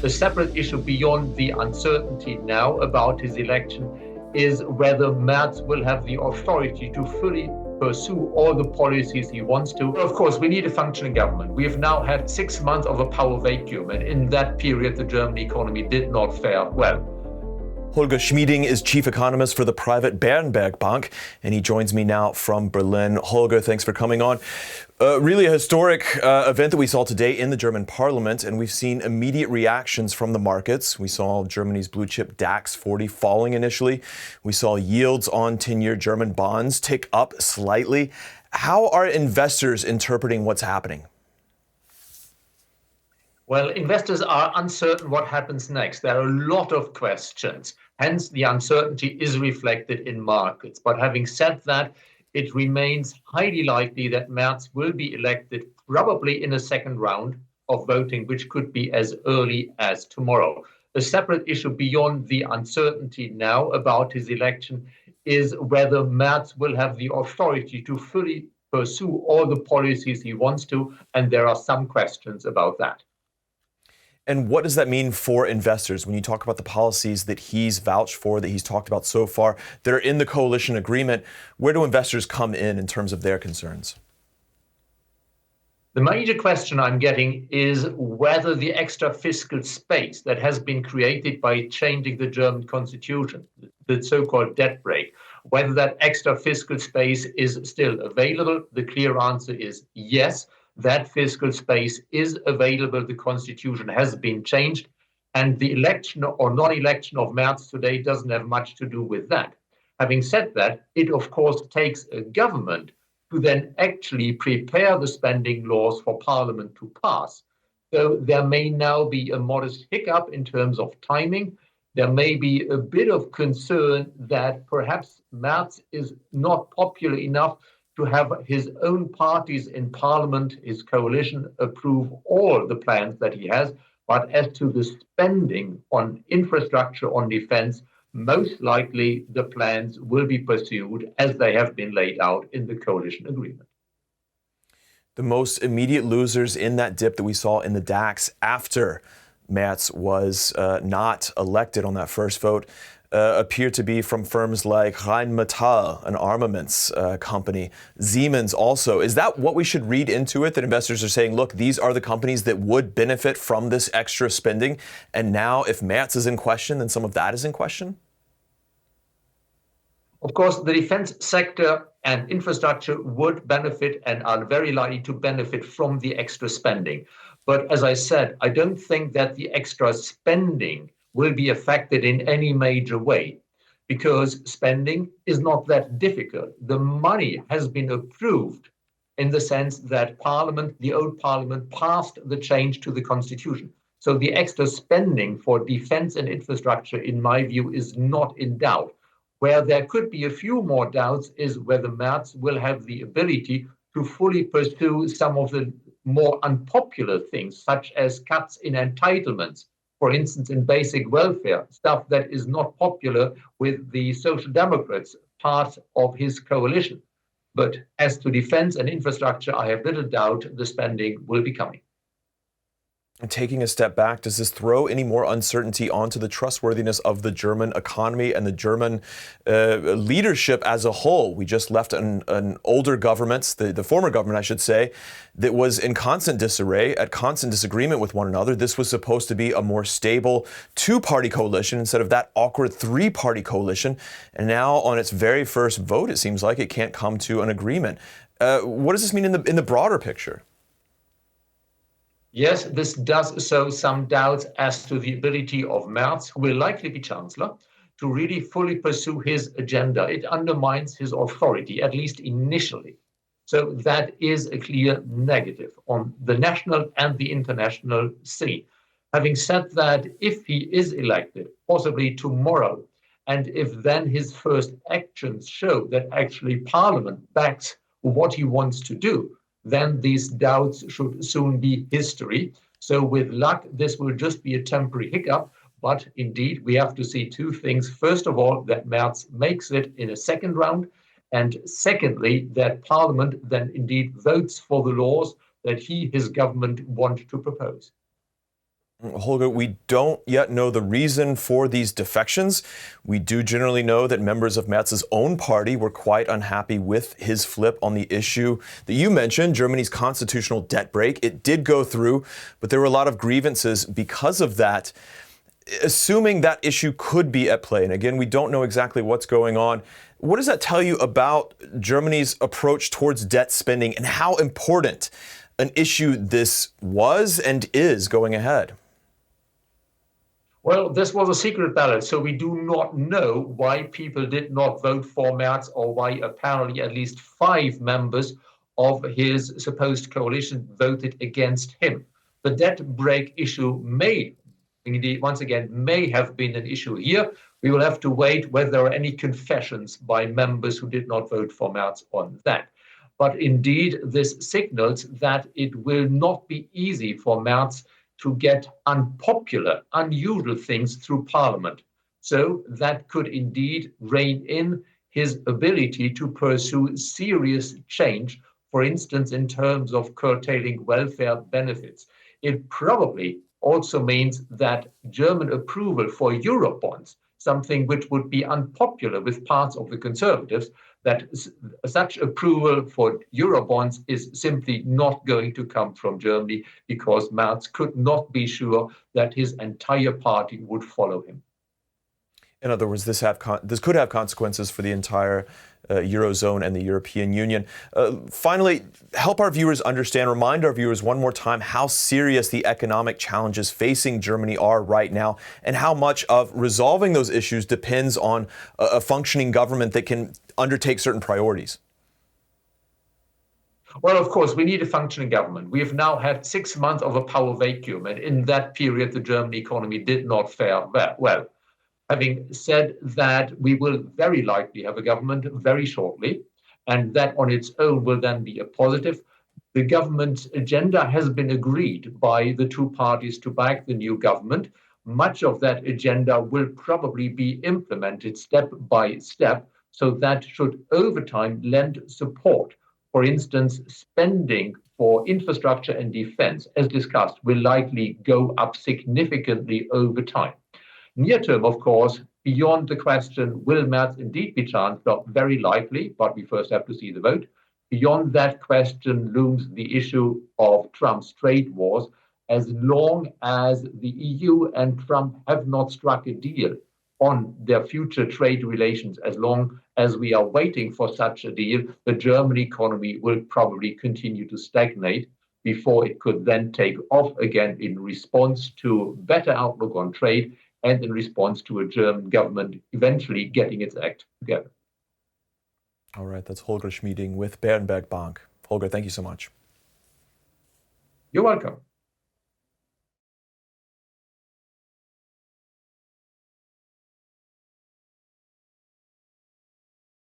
A separate issue beyond the uncertainty now about his election is whether Merz will have the authority to fully pursue all the policies he wants to. Of course, we need a functioning government. We have now had 6 months of a power vacuum, and in that period, the German economy did not fare well. Holger Schmieding is chief economist for the private Berenberg Bank, and he joins me now from Berlin. Holger, thanks for coming on. Really a historic event that we saw today in the German parliament, and we've seen immediate reactions from the markets. We saw Germany's blue chip DAX 40 falling initially. We saw yields on 10-year German bonds tick up slightly. How are investors interpreting what's happening? Well, investors are uncertain what happens next. There are a lot of questions. Hence, the uncertainty is reflected in markets. But having said that, it remains highly likely that Merz will be elected probably in a second round of voting, which could be as early as tomorrow. A separate issue beyond the uncertainty now about his election is whether Merz will have the authority to fully pursue all the policies he wants to, and there are some questions about that. And what does that mean for investors when you talk about the policies that he's vouched for, that he's talked about so far, that are in the coalition agreement? Where do investors come in terms of their concerns? The major question I'm getting is whether the extra fiscal space that has been created by changing the German constitution, the so-called debt brake, whether that extra fiscal space is still available. The clear answer is yes. That fiscal space is available. The constitution has been changed, and the election or non-election of Merz today doesn't have much to do with that. Having said that, it of course takes a government to then actually prepare the spending laws for parliament to pass. So there may now be a modest hiccup in terms of timing. There may be a bit of concern that perhaps Merz is not popular enough to have his own parties in parliament, his coalition, approve all the plans that he has. But as to the spending on infrastructure, on defense, most likely the plans will be pursued as they have been laid out in the coalition agreement. The most immediate losers in that dip that we saw in the DAX after Merz was not elected on that first vote appear to be from firms like Rheinmetall, an armaments company, Siemens also. Is that what we should read into it, that investors are saying, look, these are the companies that would benefit from this extra spending, and now if Merz is in question, then some of that is in question? Of course, the defense sector and infrastructure would benefit and are very likely to benefit from the extra spending. But as I said, I don't think that the extra spending will be affected in any major way, because spending is not that difficult. The money has been approved in the sense that Parliament, the old Parliament, passed the change to the Constitution. So the extra spending for defense and infrastructure, in my view, is not in doubt. Where there could be a few more doubts is whether Merz will have the ability to fully pursue some of the more unpopular things, such as cuts in entitlements, for instance, in basic welfare, stuff that is not popular with the Social Democrats, part of his coalition. But as to defense and infrastructure, I have little doubt the spending will be coming. And taking a step back, does this throw any more uncertainty onto the trustworthiness of the German economy and the German leadership as a whole? We just left an older government, the former government, I should say, that was in constant disarray, at constant disagreement with one another. This was supposed to be a more stable two-party coalition instead of that awkward three-party coalition. And now on its very first vote, it seems like it can't come to an agreement. What does this mean in the broader picture? Yes, this does sow some doubts as to the ability of Merz, who will likely be chancellor, to really fully pursue his agenda. It undermines his authority, at least initially. So that is a clear negative on the national and the international scene. Having said that, if he is elected, possibly tomorrow, and if then his first actions show that actually Parliament backs what he wants to do, then these doubts should soon be history. So with luck, this will just be a temporary hiccup. But indeed, we have to see two things. First of all, that Merz makes it in a second round. And secondly, that Parliament then indeed votes for the laws that his government want to propose. Holger, we don't yet know the reason for these defections. We do generally know that members of Merz's own party were quite unhappy with his flip on the issue that you mentioned, Germany's constitutional debt break. It did go through, but there were a lot of grievances because of that. Assuming that issue could be at play, and again, we don't know exactly what's going on, what does that tell you about Germany's approach towards debt spending and how important an issue this was and is going ahead? Well, this was a secret ballot, so we do not know why people did not vote for Merz or why apparently at least 5 members of his supposed coalition voted against him. The debt break issue may, indeed, once again, may have been an issue here. We will have to wait whether there are any confessions by members who did not vote for Merz on that. But indeed, this signals that it will not be easy for Merz to get unpopular, unusual things through parliament. So that could indeed rein in his ability to pursue serious change, for instance, in terms of curtailing welfare benefits. It probably also means that German approval for Eurobonds, something which would be unpopular with parts of the conservatives, that such approval for Eurobonds is simply not going to come from Germany because Merz could not be sure that his entire party would follow him. In other words, this could have consequences for the entire Eurozone and the European Union. Finally, help our viewers understand, remind our viewers one more time how serious the economic challenges facing Germany are right now and how much of resolving those issues depends on a functioning government that can undertake certain priorities. Well, of course, we need a functioning government. We have now had 6 months of a power vacuum, and in that period, the German economy did not fare well. Having said that, we will very likely have a government very shortly, and that on its own will then be a positive. The government's agenda has been agreed by the 2 parties to back the new government. Much of that agenda will probably be implemented step by step, so that should over time lend support. For instance, spending for infrastructure and defense, as discussed, will likely go up significantly over time. Near term, of course, beyond the question, will Merz indeed be chancellor? Very likely, but we first have to see the vote. Beyond that question looms the issue of Trump's trade wars. As long as the EU and Trump have not struck a deal on their future trade relations, as long as we are waiting for such a deal, the German economy will probably continue to stagnate before it could then take off again in response to better outlook on trade and in response to a German government eventually getting its act together. All right, that's Holger Schmieding with Berenberg Bank. Holger, thank you so much. You're welcome.